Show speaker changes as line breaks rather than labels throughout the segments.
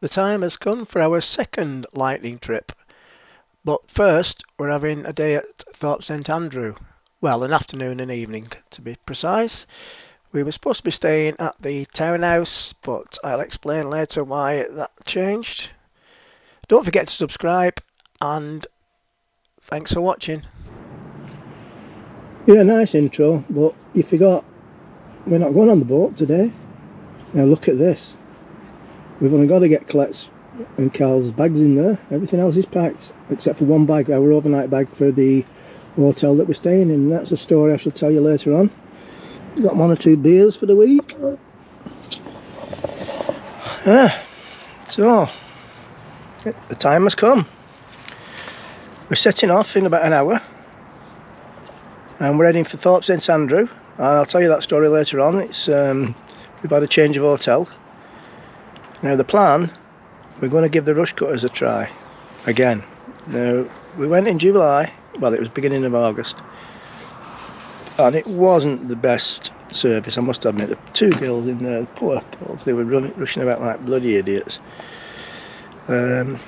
The time has come for our second lightning trip. But first, we're having a day at Thorpe St Andrew. Well, an afternoon and evening, to be precise. We were supposed to be staying at the townhouse, but I'll explain later why that changed. Don't forget to subscribe, and thanks for watching.
Yeah, nice intro, but you forgot we're not going on the boat today. Now look at this. We've only got to get Colette's and Carl's bags in there. Everything else is packed except for one bag, our overnight bag for the hotel that we're staying in. That's a story I shall tell you later on. Got 1 or 2 beers for the week. So the time has come. We're setting off in about an hour and we're heading for Thorpe St Andrew, and I'll tell you that story later on. It's we've had a change of hotel. Now the plan, we're going to give the rush cutters a try again. Now we went in July, well it was beginning of August, and it wasn't the best service, I must admit. The 2 girls in there, poor girls, they were rushing about like bloody idiots. And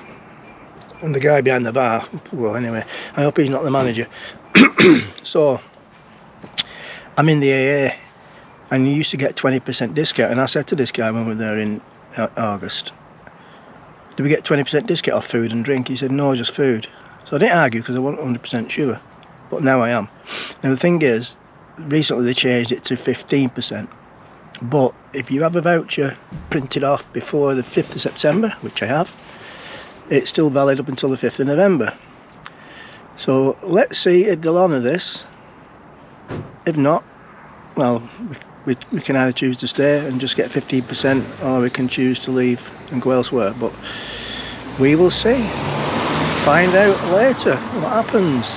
the guy behind the bar, well anyway, I hope he's not the manager. So I'm in the AA, and you used to get 20% discount, and I said to this guy when we were there in August, do we get 20% discount off food and drink? He said no, just food. So I didn't argue because I wasn't 100% sure, but now I am. Now the thing is, recently they changed it to 15%, but if you have a voucher printed off before the 5th of September, which I have, it's still valid up until the 5th of November. So let's see if they'll honour this. If not, well, we can either choose to stay and just get 15%, or we can choose to leave and go elsewhere, but we will see. Find out later what happens.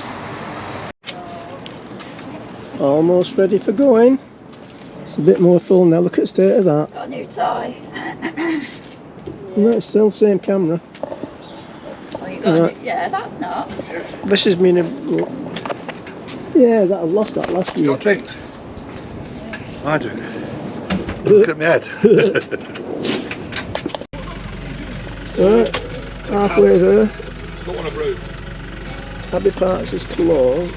Almost ready for going. It's a bit more full now, look at the state of that.
Got a new tie.
No, it's still the same camera.
Oh, you got a new, yeah, that's not.
This is me. Yeah, I lost that last year.
You got drinks? I do. Look at my head.
Right, halfway there.
Don't want to brew.
Abbey Parks is closed.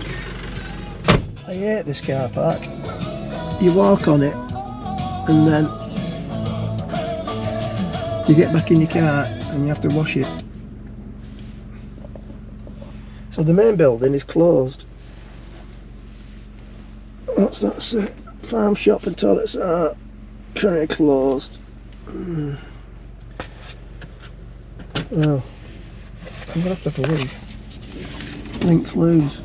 I hate this car park. You walk on it and then you get back in your car and you have to wash it. So the main building is closed. What's that say? Farm shop and toilets are currently closed. Well, I'm gonna have to leave. Links lose.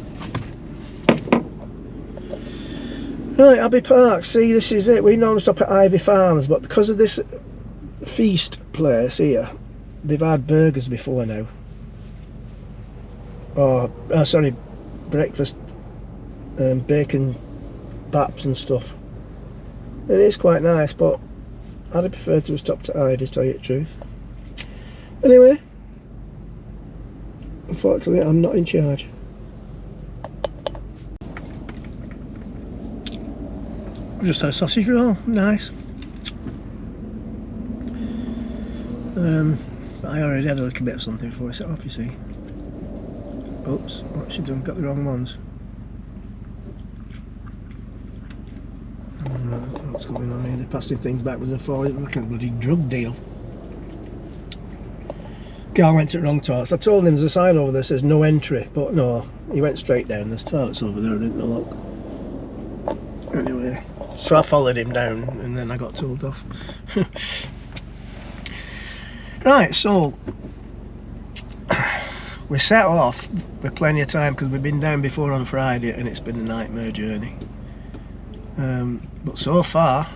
Right, Abbey Park. See, this is it. We normally stop at Ivy Farms, but because of this feast place here, they've had burgers before now. Oh, sorry, breakfast, bacon baps and stuff. It is quite nice, but I'd have preferred to have stopped at Ivy, to tell you the truth. Anyway, unfortunately I'm not in charge. I've just had a sausage roll, nice. I already had a little bit of something before I set off, you see. Oops, what she done? Got the wrong ones. What's going on here? They're passing things backwards and forwards. Look at a bloody drug deal. Carl went to the wrong toilets. I told him there's a sign over there that says no entry, but no, he went straight down. There's toilets over there, I didn't look. Anyway, so I followed him down and then I got told off. Right, so we set off with plenty of time because we've been down before on Friday and it's been a nightmare journey. But so far,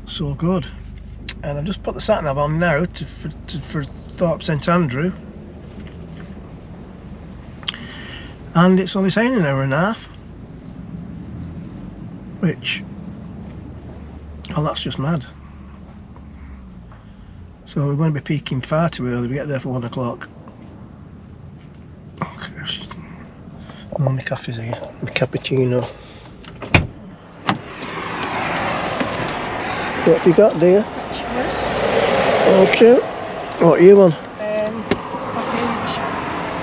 so good. And I've just put the sat nav on now for Thorpe St Andrew, and it's only saying an hour and a half, which, oh, that's just mad. So we're going to be peaking far too early. We get there for 1 o'clock. Okay, oh, my coffee's here, my cappuccino. What have you got, dear? Okay. What are you on?
Sausage,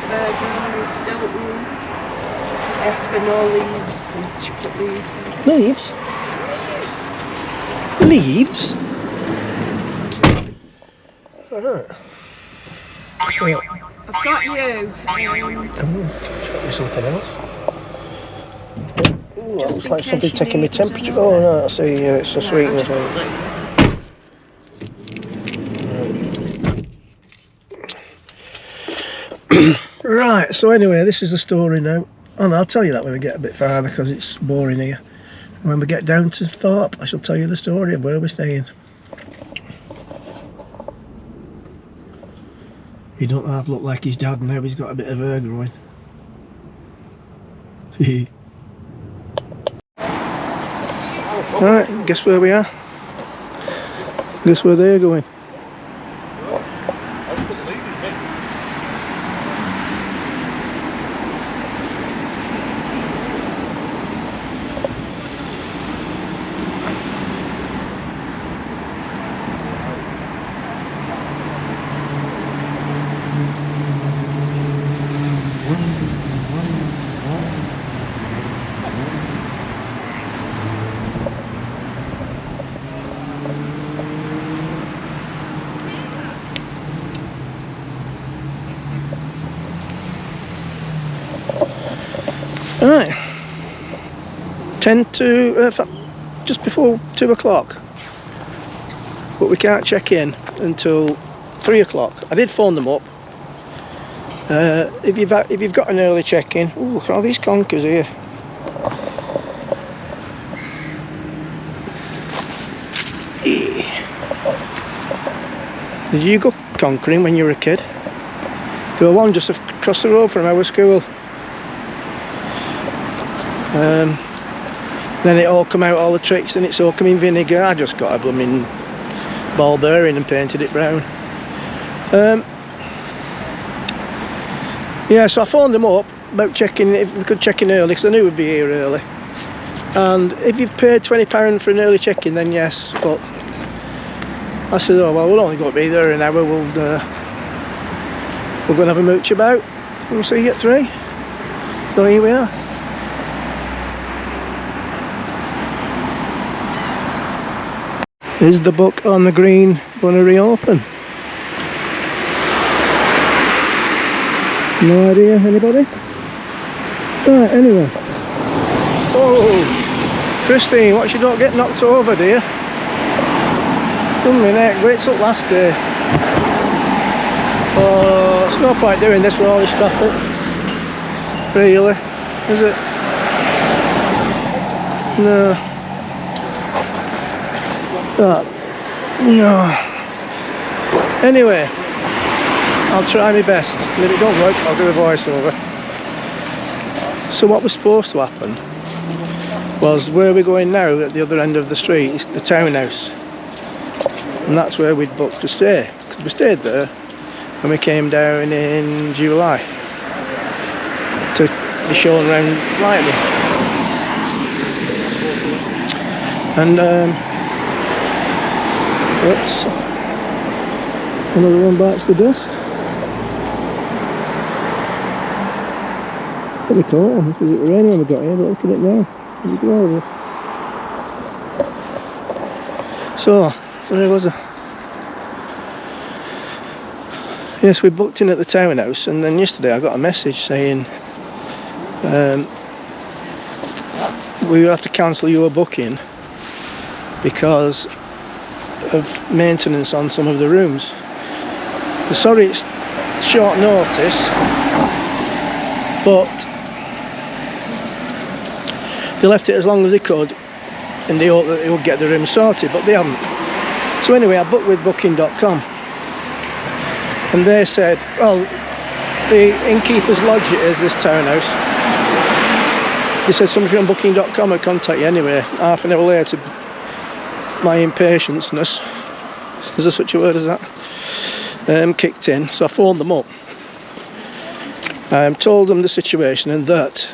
burger, Stilton, S for no leaves, and she put leaves in.
Leaves? Leaves? Alright. So,
I've got you.
got me something else. Ooh, that
Just
looks
in
like
case
something
you
taking my
need, I don't
temperature.
know.
Oh no, I see, it's a sweetener thing. Right, so anyway, this is the story now. And I'll tell you that when we get a bit further because it's boring here. When we get down to Thorpe, I shall tell you the story of where we're staying. He don't half look like his dad now, he's got a bit of hair growing. Alright, guess where we are? Guess where they're going? Right, 10 to, just before 2 o'clock, but we can't check in until 3 o'clock. I did phone them up. If you've got an early check-in, ooh, look at all these conkers here. Did you go conquering when you were a kid? There were one just across the road from our school. Then it all come out, all the tricks, and it's all come in vinegar. I just got a blooming ball bearing and painted it brown. Yeah, so I phoned them up about checking if we could check in early, because I knew we'd be here early. And if you've paid £20 for an early check-in, then yes, but I said, oh well, we're only going to be there an hour, we're going to have a mooch about, and we'll see you at 3. So here we are. Is the book on the green going to reopen? No idea, anybody? Right, anyway. Oh, Christine, what you don't get knocked over, dear? Done my neck, wait till last day. Oh, it's no point doing this with all this traffic. Really, is it? No. No. Anyway, I'll try my best, and if it don't work, I'll do a voiceover. So what was supposed to happen was where we're going now at the other end of the street is the townhouse, and that's where we'd booked to stay, because we stayed there when we came down in July to be shown around lightning. And oops, another one bites the dust. I think we caught him because it was raining when we got here, but look at it now. It's glorious. So, where was I? Yes, we booked in at the townhouse, and then yesterday I got a message saying we will have to cancel your booking because of maintenance on some of the rooms. Sorry, it's short notice, but they left it as long as they could in the hope that they would get the room sorted, but they haven't. So anyway, I booked with booking.com, and they said, well, the innkeeper's lodge it is, this townhouse. They said somebody from booking.com would contact you anyway. Half an hour later, my impatienceness, is there such a word as that, kicked in. So I phoned them up, told them the situation and that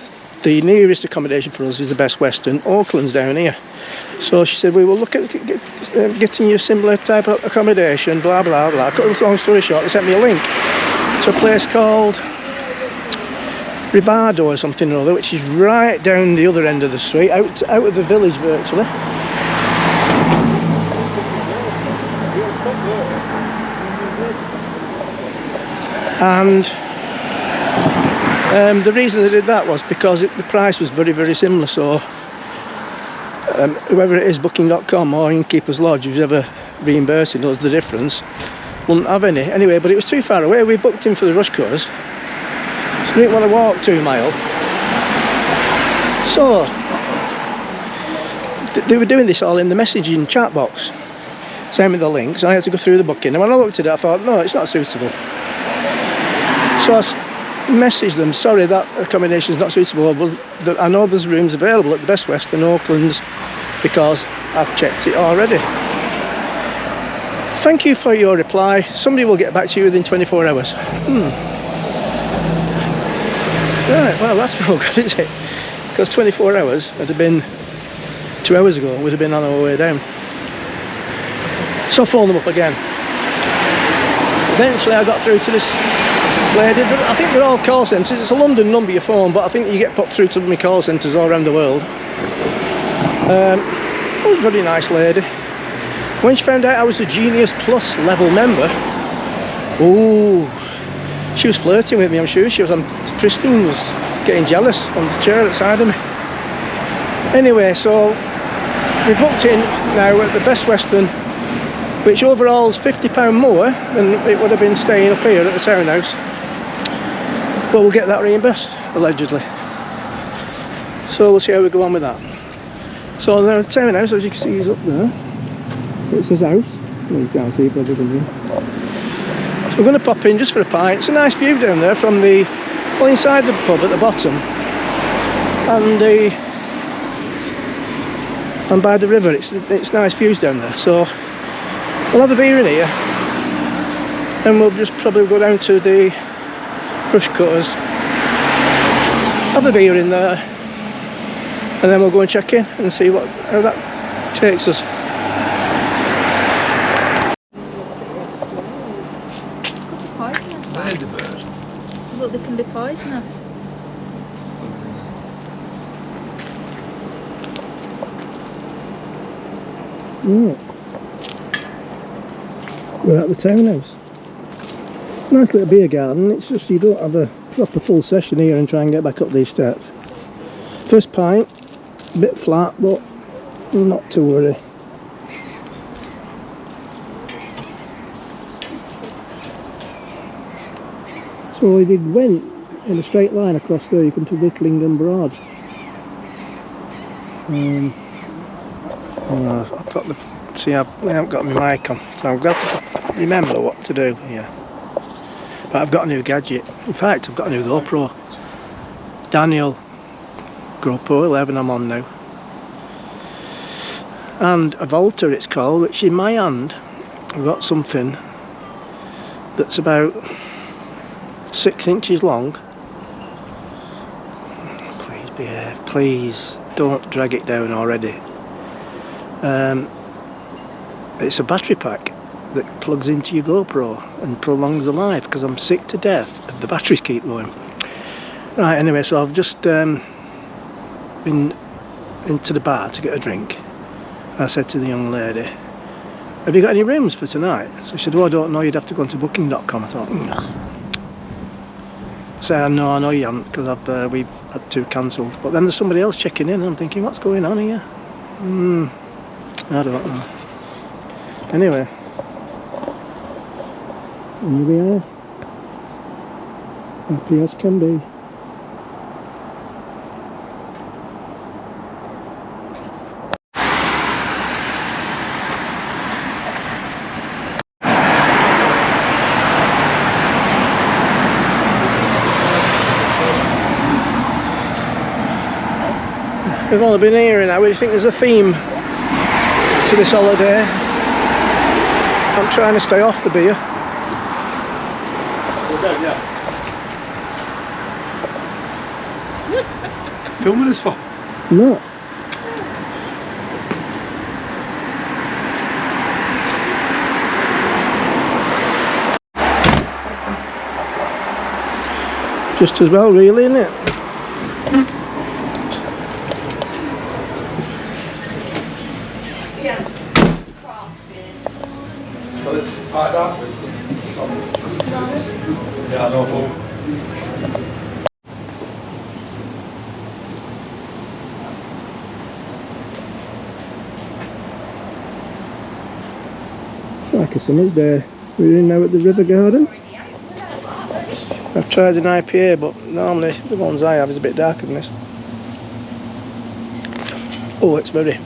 the nearest accommodation for us is the Best Western. Auckland's down here. So she said, we will look at getting you a similar type of accommodation, blah blah blah. Cut this long story short, they sent me a link to a place called Rivado or something or other, which is right down the other end of the street, out of the village virtually. And the reason they did that was because the price was very, very similar. So whoever it is, Booking.com or Innkeeper's Lodge, who's ever reimbursing us the difference, wouldn't have any. Anyway, but it was too far away. We booked him for the rush cutters, so we didn't want to walk 2 miles. So they were doing this all in the messaging chat box, sending me the links. I had to go through the booking, and when I looked at it, I thought, no, it's not suitable. So I messaged them, sorry, that accommodation is not suitable, but I know there's rooms available at the Best Western Auckland's because I've checked it already. Thank you for your reply. Somebody will get back to you within 24 hours. Right, well, that's no good, is it? Because 24 hours would have been 2 hours ago, we'd have been on our way down. So I phoned them up again. Eventually I got through to this lady. I think they're all call centres. It's a London number you phone, but I think you get put through to many call centres all around the world. It was a very nice lady. When she found out I was a Genius Plus level member, oh, she was flirting with me, I'm sure she was. Tristan was getting jealous on the chair outside of me. Anyway, so we booked in now at the Best Western, which overall is £50 more than it would have been staying up here at the townhouse. But we'll get that reimbursed, allegedly. So we'll see how we go on with that. So the townhouse, as you can see, is up there. It says house. Well, you can't see it probably from here. So we're going to pop in just for a pint. It's a nice view down there from the, well, inside the pub at the bottom, and by the river. It's nice views down there. So we'll have a beer in here, and we'll just probably go down to the brush cutters, have a beer in there, and then we'll go and check in and see how that takes us.
Poisonous. Look, they can be poisonous.
Right. We're at the townhouse. Nice little beer garden. It's just you don't have a proper full session here and try and get back up these steps. First pint, a bit flat, but not to worry. So if you went in a straight line across there, you come to Whitlingham Broad. I've got the, see, I haven't got my mic on, so I've got to remember what to do here. But I've got a new gadget. In fact, I've got a new GoPro. Daniel GoPro 11 I'm on now. And a Volta it's called, which in my hand, I've got something that's about 6 inches long. Please behave, please don't drag it down already. It's a battery pack that plugs into your GoPro and prolongs the life, because I'm sick to death of the batteries keep going. Right, anyway, so I've just been into the bar to get a drink. I said to the young lady, have you got any rooms for tonight? So she said, oh, I don't know, you'd have to go into Booking.com. I thought, no. So no, I know you haven't, because we've had 2 cancelled. But then there's somebody else checking in, and I'm thinking, what's going on here? I don't know. Anyway, here we are, happy as can be. We've only been here an hour. Do you think there's a theme to this holiday? I'm trying to stay off the beer.
filming us for?
No. Just as well, really, isn't it?
Yeah, Norfolk.
It's like a summer's day. We're in now at the river garden. I've tried an IPA, but normally the ones I have is a bit darker than this. Oh, it's very...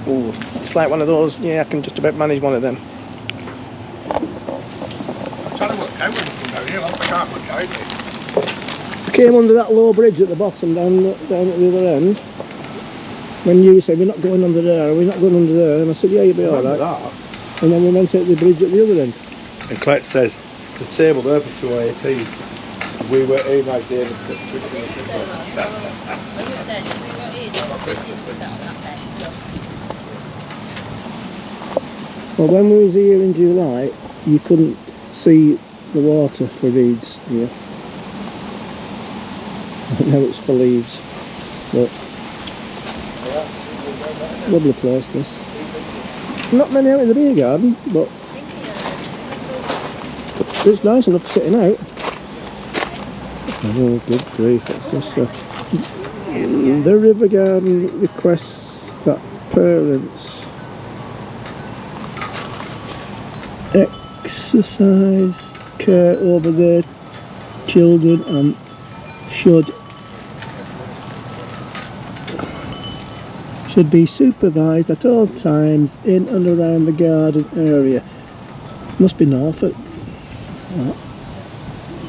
Oh, it's like one of those, yeah, I can just about manage one of them.
I'm trying to work out when you come down here, I can't work out.
I came under that low bridge at the bottom, down at the other end. When you said, we're not going under there, we're not going under there, and I said, yeah, you'll be alright. And then we went out the bridge at the other end.
And Clet says, the table there for 2 APs. We were in like David.
Well, when we was here in July, you couldn't see the water for reeds here. Now it's for leaves. But lovely place, this. Not many out in the beer garden, but it's nice enough for sitting out. Oh, good grief, what's this? The river garden requests that parents exercise care over their children and should be supervised at all times in and around the garden area. Must be Norfolk.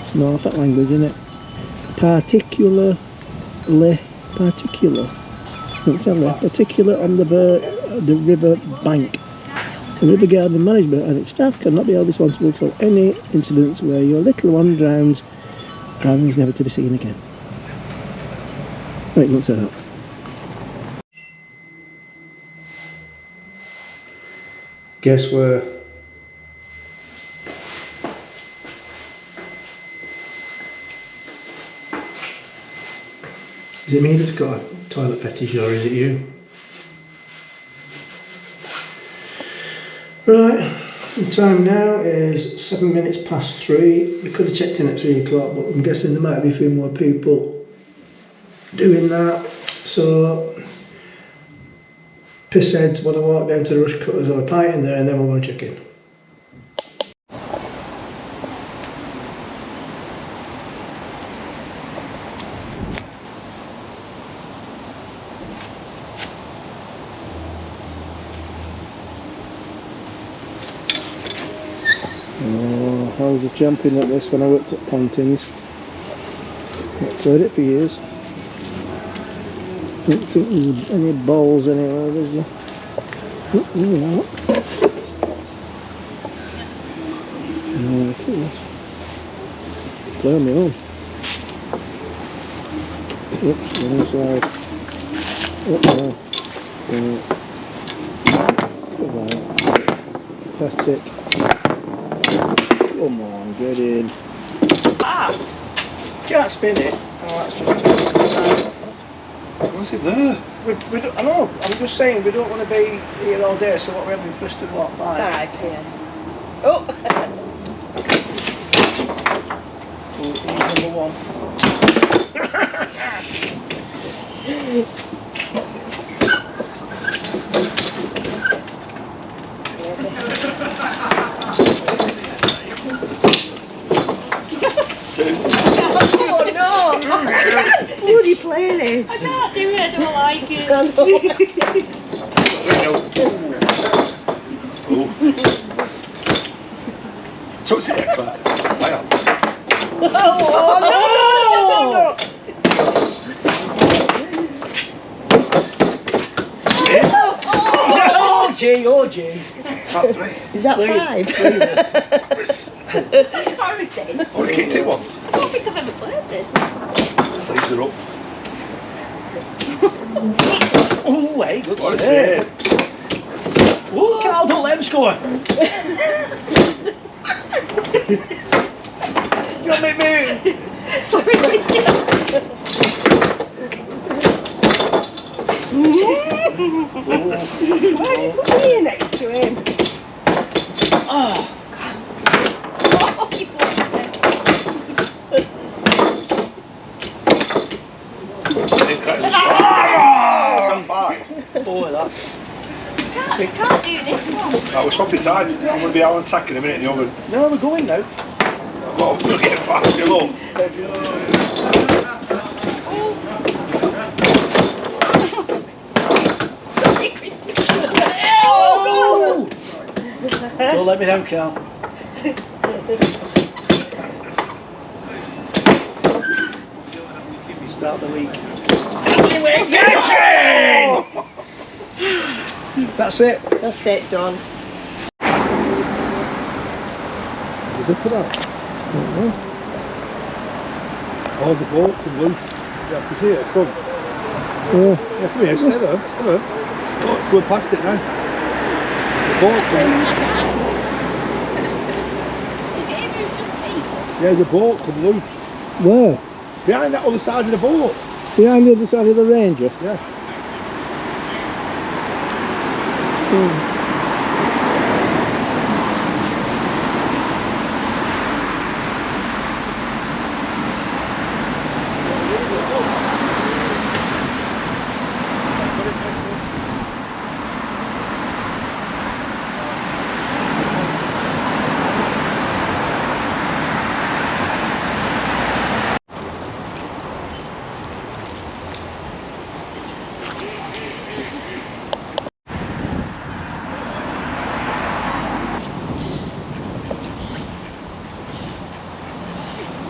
It's Norfolk language, isn't it? Particular on the river bank. The river garden management and its staff cannot be held responsible for any incidents where your little one drowns and is never to be seen again. Right, don't say that. Guess where? Is it me that's got a toilet fetish or is it you? Right, the time now is 7 minutes past 3. We could have checked in at 3 o'clock, but I'm guessing there might be a few more people doing that. So, piss heads want to walk down to the rush cutters or a pint in there and then we'll go and check in. Oh, I was a champion at this when I worked at Pontins. I've played it for years. I don't think there's any balls anywhere, is there? Oh, no. No, look at this. Play on my own. Oops, wrong side. Oh no. Come on. Pathetic. Come on, get in. Ah! Can't spin it. Oh, that's just
What's it there?
I know, I'm just saying we don't want to be here all day, so what we're having first at what, 5?
5 p.m. Oh!
Number 1.
Oh no! Bloody playing it!
I can't do it, I don't like it.
Touch it, Clet. I am.
Oh no!
Oh gee, oh gee.
Top 3.
Is that 5?
Embarrassing.
I would have kicked it once.
I don't think I've ever played this.
Sleeves are up.
Oh, hey, good
What a
save.
save.
Oh, Carl, don't let him score. You want me to move?
Sorry, Christian.
Why are you putting here next to him?
Oh, you bloody it.
Four of that.
Can't do this one.
Right, we're swapping sides. I'm going to be out on attack in a minute and you're going,
No, we're going now.
oh, we're going to get fast, you know.
Sorry, Christian.
Oh! Don't let me down, Carl. Start the league. That's it.
That's it, John.
Look at that. Oh, the boat come loose. Yeah, I can see it at front.
Oh.
Yeah, come here, stay there, stay there. Oh, going past it now. The boat come loose.
Is it him who's just beat?
Yeah, there's a boat come loose.
Where?
Behind that other side of the boat.
Behind the other side of the Ranger.
Yeah.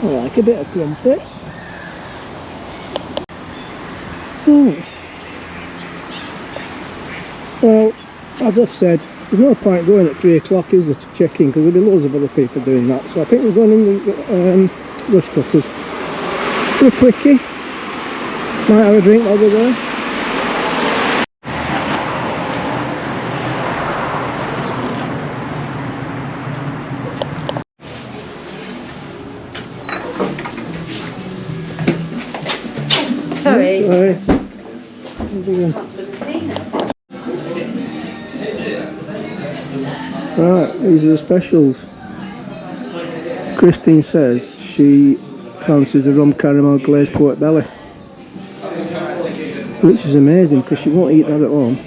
I like a bit of crumpet. Right. Well, as I've said, there's no point going at 3 o'clock, is there, to check in, because there'll be loads of other people doing that. So I think we're going in the rush cutters for a quickie. Might have a drink while we're there.
Sorry.
Sorry. Right, these are the specials. Christine says she fancies a rum caramel glazed pork belly, which is amazing because she won't eat that at home.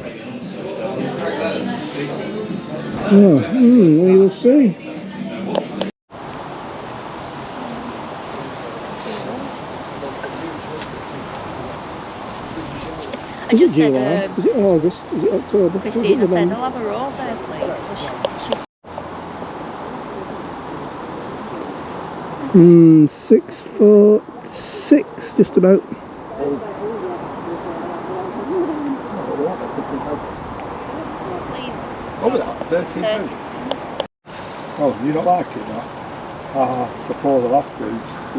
Oh, we will see.
I just said,
July? Is it August? Is it October?
Christina said, I'll have a rose there, please. So she's
6'6", just about.
please.
Over that, 13
30.
Oh, you not like it, that? I suppose I'll have to.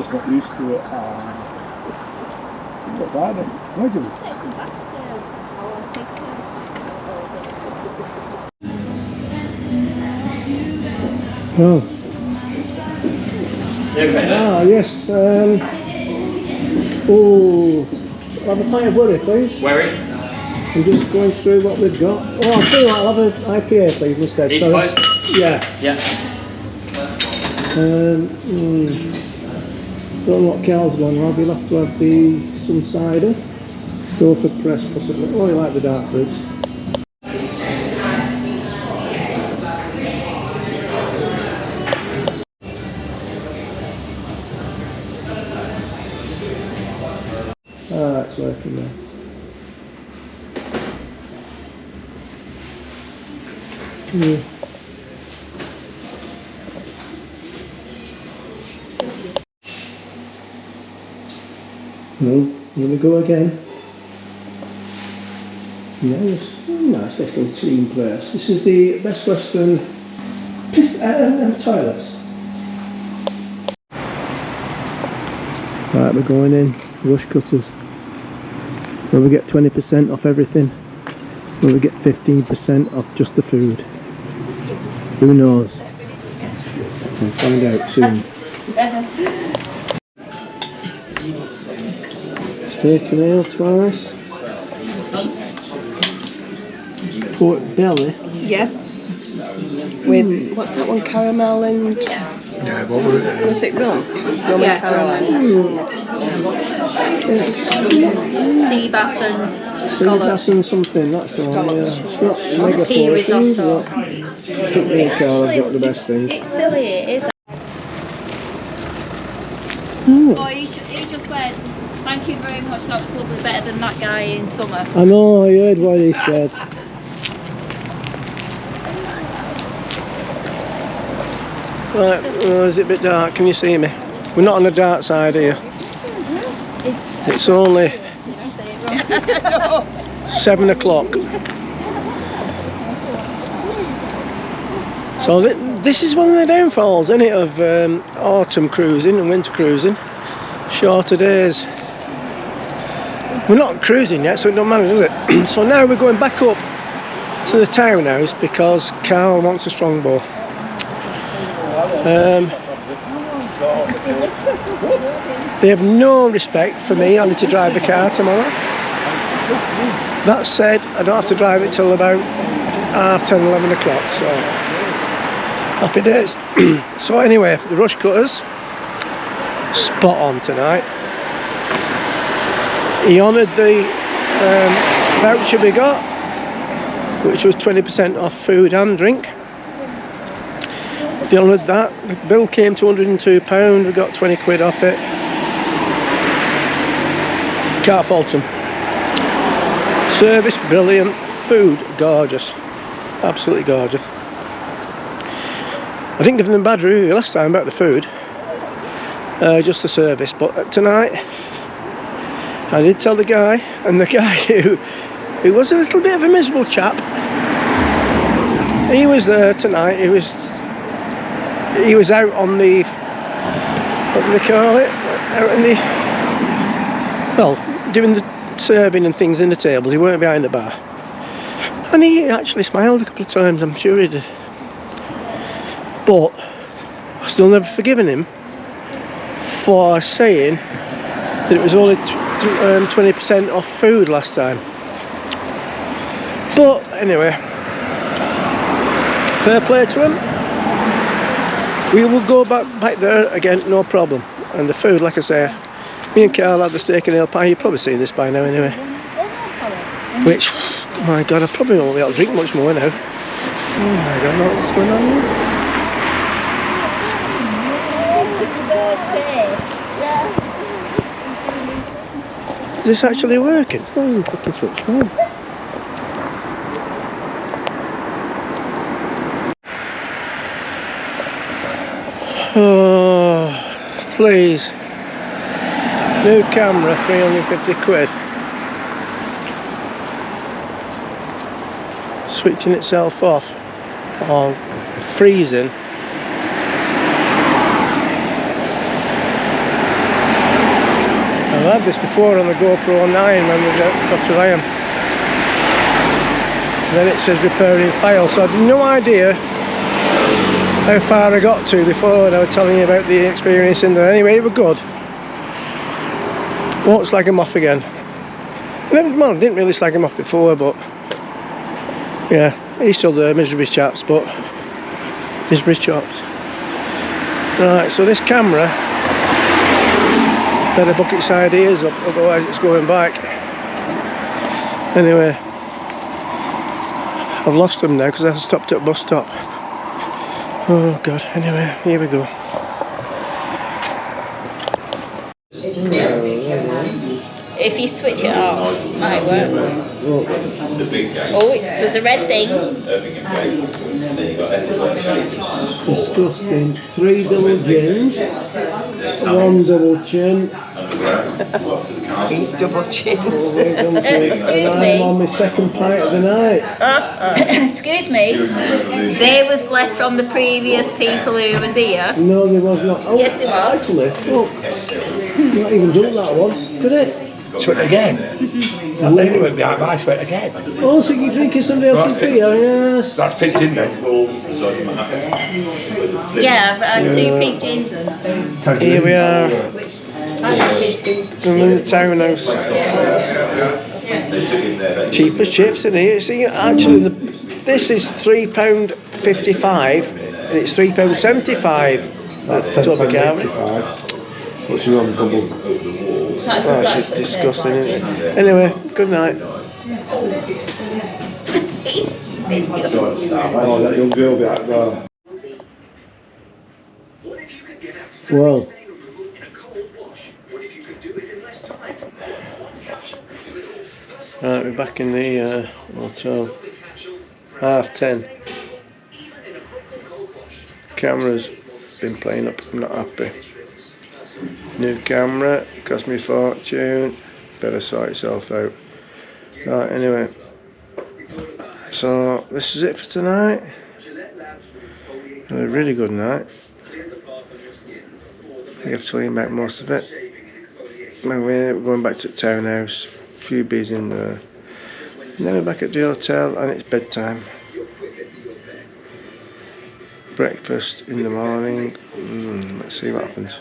Just not used to it. What's that then? Where'd you
Just take some back to our pigtails back to
Oh. Ah, yes. Oh, I'll have a pint of worry, please.
Worry?
I'm just going through what we've got. Oh, I'll tell you what, I'll have an IPA, please, instead.
East
Sorry.
Coast?
Yeah.
Yeah.
Don't know what Carl's going to have. You'll have to have some cider. Stowford Press, possibly. Oh, you like the dark fruits. Ah, it's working now. Yeah. Well, here we go again. Nice, nice little clean place. This is the Best Western toilets. Right, we're going in. Rush cutters. Will we get 20% off everything? Will we get 15% off just the food? Who knows? We'll find out soon. Steak and ale twice. Pork belly.
Yeah. With, what's that one, caramel and...
Yeah, what was it?
Was it rum? Rum
Yeah,
and caramel.
Sea bass and
Sea bass and something, that's the one, yeah. It's not mega
pea
portions,
risotto.
but I think me and Carl have got the best thing.
It's silly, it is. Oh, he just went, thank you very much, that was lovely, better than that guy in summer.
I know, I heard what he said. Right, is it a bit dark? Can you see me? We're not on the dark side here. It's only 7 o'clock. So this is one of the downfalls, isn't it, of autumn cruising and winter cruising. Shorter days. We're not cruising yet, so it don't matter, does it? So now we're going back up to the townhouse because Carl wants a strongbow. They have no respect for me having to drive the car tomorrow. That said, I don't have to drive it till about 10:30, 11 o'clock, so happy days. So anyway, the rush cutters, spot on tonight. He honoured the voucher we got, which was 20% off food and drink. They honoured that. The bill came to £102, we got 20 quid off it. Can't fault them. Service brilliant, food gorgeous, absolutely gorgeous. I didn't give them a bad review last time about the food, just the service, but tonight I did tell the guy, and the guy who was a little bit of a miserable chap, he was there tonight. He was out on the, what do they call it, out in the, well, doing the serving and things in the tables. He weren't behind the bar, and he actually smiled a couple of times, I'm sure he did. But I've still never forgiven him for saying that it was only 20% off food last time. But anyway, fair play to him. We will go back there again, no problem. And the food, like I say, me and Carl had the steak and ale pie. You've probably seen this by now anyway. Which, oh my God, I probably won't be able to drink much more now. Oh my God, I don't know what's going on here. Is this actually working? It's not even fucking switched on. Oh, please. New camera, 350 quid. Switching itself off. Or freezing. I've had this before on the GoPro 9 when we got to Ryan. Then it says repairing file, so I had no idea how far I got to before, and I was telling you about the experience in there. Anyway, it was good. Won't slag him off again. Well, I didn't really slag him off before, but yeah, he's still there, misery chaps, but misery chops. Right, so this camera better bucket its ideas up, otherwise it's going back. Anyway, I've lost them now because I stopped at bus stop. Oh God, anyway, here we go.
If you switch it off, it might work. Oh, there's a red thing.
Disgusting. 3 double gins, 1 double chin.
Double chin.
Excuse me.
I'm on my second pint of the night.
Excuse me. There was left from the previous people who was here.
No, there was not. Oh,
Yes, there was.
actually, look. Not even done that one, could it?
Sweat again. And then he went behind my sweat again.
Oh, so you're drinking somebody else's beer, yes.
That's picked in then.
Yeah, I've had 2 pink gins and 2.
Here we are. In the townhouse. Cheap as chips in here. See, actually, this is £3.55 and it's £3.75.
That's
£10.85.
What's your own double?
Oh, it's just disgusting, isn't it? Anyway, good night.
Oh, that young girl back there.
Well, right, we're back in the hotel. 10:30. Camera's been playing up, I'm not happy. New camera, cost me a fortune, better sort itself out. Right, anyway, so this is it for tonight. Had a really good night. I have to clean back most of it. We're going back to the townhouse, a few bees in there. And then we're back at the hotel and it's bedtime. Breakfast in the morning. Let's see what happens.